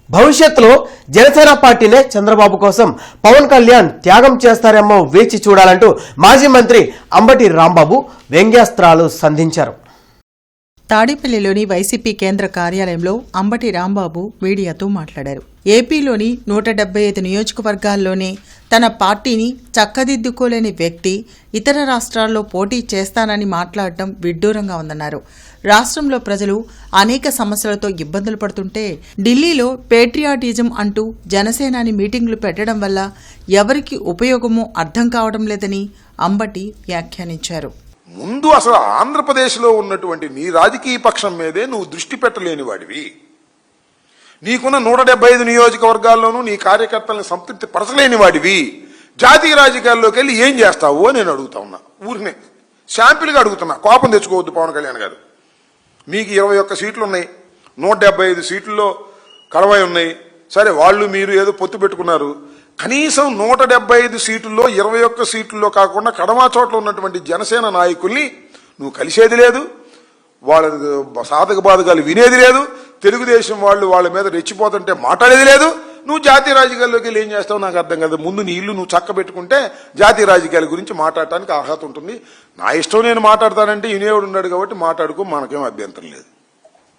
భవిష్యత్తులో జనసేన పార్టీనే చంద్రబాబు కోసం పవన్ కళ్యాణ్ త్యాగం చేస్తారేమో వేచి చూడాలంటూ మాజీ మంత్రి అంబటి రాంబాబు వ్యంగ్యాస్త్రాలు సంధించారు. తాడేపల్లిలోని వైసీపీ కేంద్ర కార్యాలయంలో అంబటి రాంబాబు మీడియాతో మాట్లాడారు. ఏపీలోని 175 నియోజకవర్గాల్లోనే తన పార్టీని చక్కదిద్దుకోలేని వ్యక్తి ఇతర రాష్ట్రాల్లో పోటీ చేస్తానని మాట్లాడటం విడ్డూరంగా ఉందన్నారు. రాష్ట్రంలో ప్రజలు అనేక సమస్యలతో ఇబ్బందులు పడుతుంటే ఢిల్లీలో పేట్రియాటిజం అంటూ జనసేనాని మీటింగులు పెట్టడం వల్ల ఎవరికి ఉపయోగమో అర్థం కావడం లేదని అంబటి వ్యాఖ్యానించారు. ముందు అసలు ఆంధ్రప్రదేశ్లో ఉన్నటువంటి నీ రాజకీయ పక్షం మీదే నువ్వు దృష్టి పెట్టలేని వాడివి. నీకున్న 175 నియోజకవర్గాల్లోనూ నీ కార్యకర్తలను సంతృప్తి పరచలేని వాడివి. జాతీయ రాజకీయాల్లోకి వెళ్ళి ఏం చేస్తావు అని నేను అడుగుతా ఉన్నా. ఊరినే శాంపిల్గా అడుగుతున్నా, కోపం తెచ్చుకోవద్దు పవన్ కళ్యాణ్ గారు. మీకు 21 సీట్లు ఉన్నాయి, 175 సీట్లలో కడవై ఉన్నాయి. సరే, వాళ్ళు మీరు ఏదో పొత్తు పెట్టుకున్నారు. కనీసం 175 సీట్లలో 21 సీట్లలో కాకుండా కడమా చోట్ల ఉన్నటువంటి జనసేన నాయకుల్ని నువ్వు కలిసేది లేదు, వాళ్ళ సాధక బాధకాలు వినేది లేదు, తెలుగుదేశం వాళ్ళు వాళ్ళ మీద రెచ్చిపోతుంటే మాట్లాడేది లేదు. నువ్వు జాతీయ రాజకీయాల్లోకి వెళ్ళి ఏం చేస్తావు నాకు అర్థం కాదు. ముందు నీ ఇల్లు నువ్వు చక్క పెట్టుకుంటే జాతీయ రాజకీయాల గురించి మాట్లాడటానికి అర్హత ఉంటుంది. నా ఇష్టం నేను మాట్లాడతానంటే వినేవాడు ఉన్నాడు కాబట్టి మాట్లాడుకో, మనకేం అభ్యంతరం లేదు.